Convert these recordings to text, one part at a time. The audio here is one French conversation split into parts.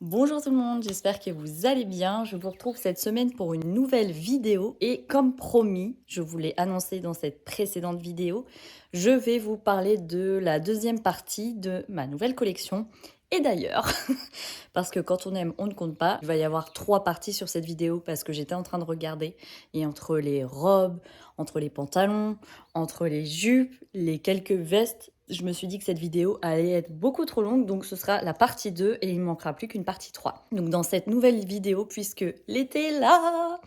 Bonjour tout le monde, j'espère que vous allez bien. Je vous retrouve cette semaine pour une nouvelle vidéo et comme promis, je vous l'ai annoncé dans cette précédente vidéo, je vais vous parler de la deuxième partie de ma nouvelle collection. Et d'ailleurs, parce que quand on aime, on ne compte pas, il va y avoir 3 parties sur cette vidéo parce que j'étais en train de regarder et entre les robes, entre les pantalons, entre les jupes, les quelques vestes, je me suis dit que cette vidéo allait être beaucoup trop longue, donc ce sera la partie 2 et il ne manquera plus qu'une partie 3. Donc dans cette nouvelle vidéo, puisque l'été est là,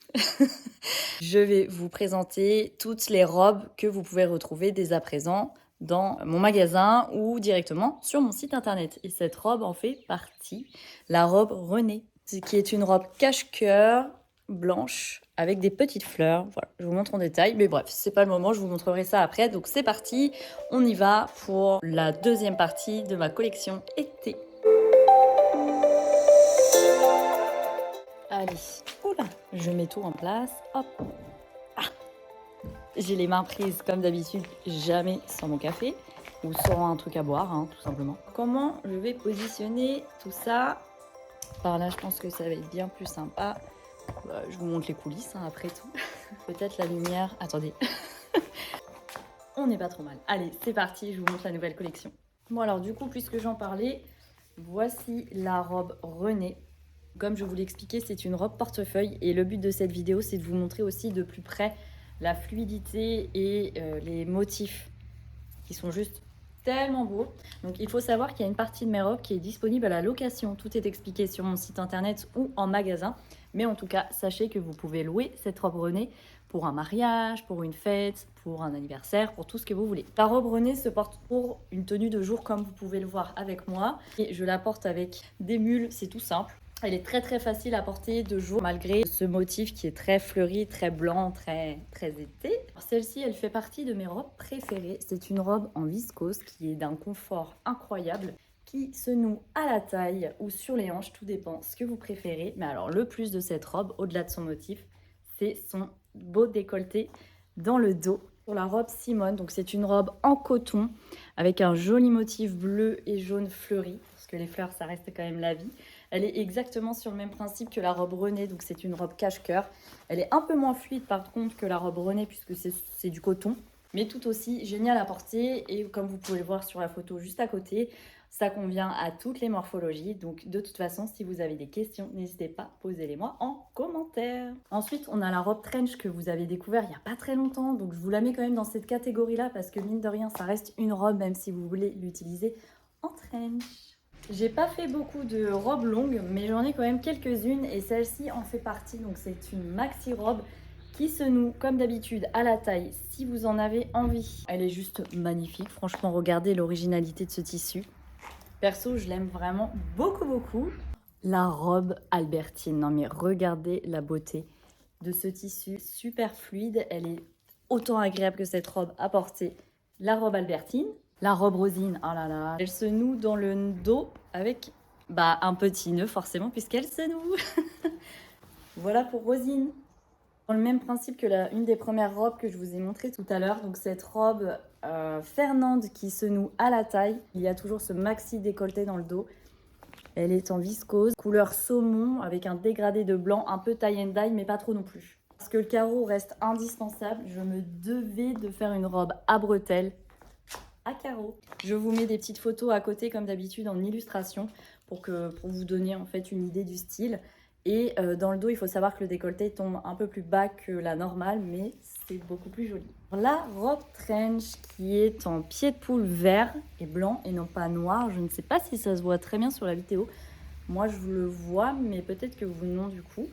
je vais vous présenter toutes les robes que vous pouvez retrouver dès à présent dans mon magasin ou directement sur mon site internet. Et cette robe en fait partie, la robe Renée, qui est une robe cache-cœur blanche avec des petites fleurs. Voilà, je vous montre en détail, mais bref, c'est pas le moment, je vous montrerai ça après. Donc c'est parti, on y va pour la deuxième partie de ma collection été. Allez, oula, je mets tout en place, hop. J'ai les mains prises comme d'habitude, jamais sans mon café ou sans un truc à boire, hein, tout simplement. Comment je vais positionner tout ça? Par là, je pense que ça va être bien plus sympa. Je vous montre les coulisses, hein, après tout. Peut-être la lumière. Attendez. On n'est pas trop mal. Allez, c'est parti, je vous montre la nouvelle collection. Bon alors du coup, puisque j'en parlais, voici la robe Renée. Comme je vous l'ai expliqué, c'est une robe portefeuille et le but de cette vidéo, c'est de vous montrer aussi de plus près la fluidité et les motifs qui sont juste tellement beaux. Donc il faut savoir qu'il y a une partie de mes robes qui est disponible à la location. Tout est expliqué sur mon site internet ou en magasin. Mais en tout cas, sachez que vous pouvez louer cette robe Renée pour un mariage, pour une fête, pour un anniversaire, pour tout ce que vous voulez. La robe Renée se porte pour une tenue de jour comme vous pouvez le voir avec moi. Et je la porte avec des mules, c'est tout simple. Elle est très facile à porter de jour malgré ce motif qui est très fleuri, très blanc, très été. Celle-ci, elle fait partie de mes robes préférées. C'est une robe en viscose qui est d'un confort incroyable, qui se noue à la taille ou sur les hanches, tout dépend ce que vous préférez. Mais alors le plus de cette robe, au-delà de son motif, c'est son beau décolleté dans le dos. Pour la robe Simone, donc c'est une robe en coton avec un joli motif bleu et jaune fleuri, parce que les fleurs, ça reste quand même la vie. Elle est exactement sur le même principe que la robe Renée, donc c'est une robe cache-cœur. Elle est un peu moins fluide par contre que la robe Renée puisque c'est du coton, mais tout aussi génial à porter. Et comme vous pouvez le voir sur la photo juste à côté, ça convient à toutes les morphologies. Donc de toute façon, si vous avez des questions, n'hésitez pas, posez-les-moi en commentaire. Ensuite, on a la robe trench que vous avez découvert il n'y a pas très longtemps. Donc je vous la mets quand même dans cette catégorie-là parce que mine de rien, ça reste une robe même si vous voulez l'utiliser en trench. J'ai pas fait beaucoup de robes longues, mais j'en ai quand même quelques-unes et celle-ci en fait partie. Donc c'est une maxi robe qui se noue comme d'habitude à la taille si vous en avez envie. Elle est juste magnifique, franchement regardez l'originalité de ce tissu. Perso, je l'aime vraiment beaucoup. La robe Albertine, non mais regardez la beauté de ce tissu, super fluide. Elle est autant agréable que cette robe à porter. La robe Albertine. La robe Rosine, oh là là, elle se noue dans le dos avec un petit nœud forcément puisqu'elle se noue. Voilà pour Rosine. Dans le même principe que une des premières robes que je vous ai montré tout à l'heure. Donc cette robe Fernande qui se noue à la taille. Il y a toujours ce maxi décolleté dans le dos. Elle est en viscose, couleur saumon avec un dégradé de blanc, un peu tie and dye mais pas trop non plus. Parce que le carreau reste indispensable, je me devais de faire une robe à bretelles à carreaux. Je vous mets des petites photos à côté comme d'habitude en illustration pour vous donner en fait une idée du style. Et dans le dos, il faut savoir que le décolleté tombe un peu plus bas que la normale, mais c'est beaucoup plus joli. La robe trench qui est en pied de poule vert et blanc et non pas noir. Je ne sais pas si ça se voit très bien sur la vidéo. Moi, je le vois, mais peut-être que vous non du coup.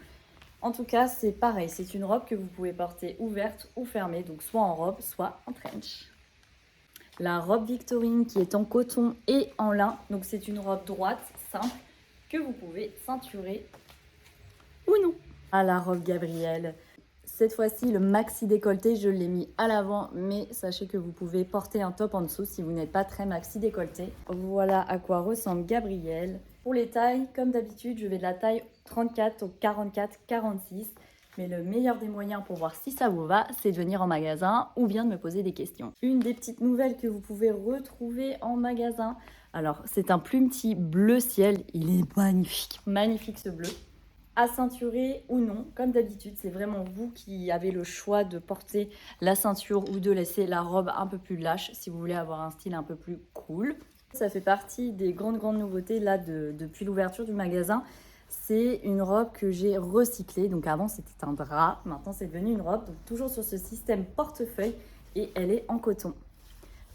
En tout cas, c'est pareil. C'est une robe que vous pouvez porter ouverte ou fermée, donc soit en robe, soit en trench. La robe Victorine qui est en coton et en lin. Donc c'est une robe droite, simple, que vous pouvez ceinturer ou non. Ah, la robe Gabrielle. Cette fois-ci, le maxi décolleté, je l'ai mis à l'avant, mais sachez que vous pouvez porter un top en dessous si vous n'êtes pas très maxi décolleté. Voilà à quoi ressemble Gabrielle. Pour les tailles, comme d'habitude, je vais de la taille 34 au 44-46. Mais le meilleur des moyens pour voir si ça vous va, c'est de venir en magasin ou bien de me poser des questions. Une des petites nouvelles que vous pouvez retrouver en magasin Alors, c'est un plumetis bleu ciel. Il est magnifique. Magnifique ce bleu. À ceinturer ou non, comme d'habitude, c'est vraiment vous qui avez le choix de porter la ceinture ou de laisser la robe un peu plus lâche si vous voulez avoir un style un peu plus cool. Ça fait partie des grandes nouveautés là depuis l'ouverture du magasin. C'est une robe que j'ai recyclée. Donc avant, c'était un drap. Maintenant, c'est devenu une robe. Donc toujours sur ce système portefeuille et elle est en coton.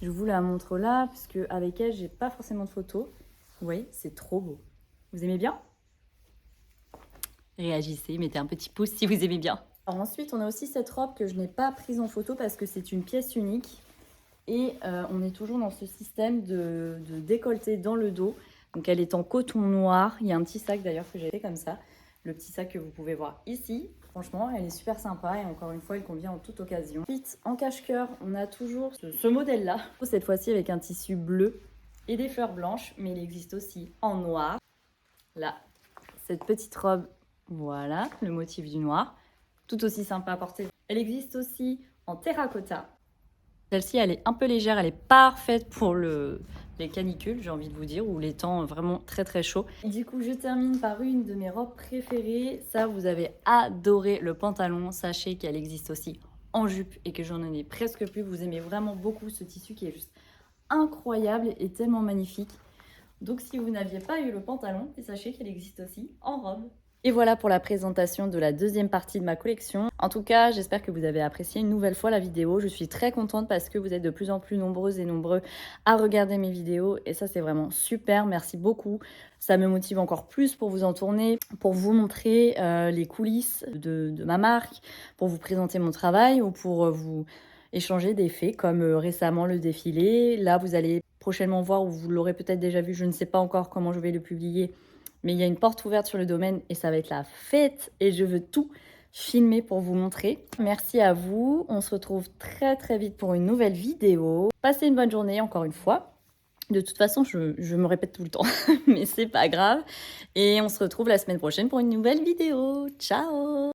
Je vous la montre là parce qu'avec elle, j'ai pas forcément de photos. Vous voyez, c'est trop beau. Vous aimez bien ? Réagissez, mettez un petit pouce si vous aimez bien. Alors ensuite, on a aussi cette robe que je n'ai pas prise en photo parce que c'est une pièce unique. Et on est toujours dans ce système de décolleté dans le dos. Donc elle est en coton noir. Il y a un petit sac d'ailleurs que j'ai fait comme ça. Le petit sac que vous pouvez voir ici. Franchement, elle est super sympa et encore une fois, elle convient en toute occasion. Ensuite, en cache-cœur, on a toujours ce modèle-là. Cette fois-ci avec un tissu bleu et des fleurs blanches. Mais il existe aussi en noir. Là, cette petite robe. Voilà, le motif du noir. Tout aussi sympa à porter. Elle existe aussi en terracotta. Celle-ci, elle est un peu légère, elle est parfaite pour les canicules, j'ai envie de vous dire, ou les temps vraiment très chauds. Et du coup, je termine par une de mes robes préférées. Ça, vous avez adoré le pantalon. Sachez qu'elle existe aussi en jupe et que j'en ai presque plus. Vous aimez vraiment beaucoup ce tissu qui est juste incroyable et tellement magnifique. Donc, si vous n'aviez pas eu le pantalon, sachez qu'elle existe aussi en robe. Et voilà pour la présentation de la deuxième partie de ma collection. En tout cas, j'espère que vous avez apprécié une nouvelle fois la vidéo. Je suis très contente parce que vous êtes de plus en plus nombreuses et nombreux à regarder mes vidéos. Et ça, c'est vraiment super. Merci beaucoup. Ça me motive encore plus pour vous en tourner, pour vous montrer les coulisses de ma marque, pour vous présenter mon travail ou pour vous échanger des faits comme récemment le défilé. Là, vous allez prochainement voir, ou vous l'aurez peut-être déjà vu, je ne sais pas encore comment je vais le publier. Mais il y a une porte ouverte sur le domaine et ça va être la fête et je veux tout filmer pour vous montrer. Merci à vous. On se retrouve très vite pour une nouvelle vidéo. Passez une bonne journée encore une fois. De toute façon, je me répète tout le temps, mais c'est pas grave. Et on se retrouve la semaine prochaine pour une nouvelle vidéo. Ciao!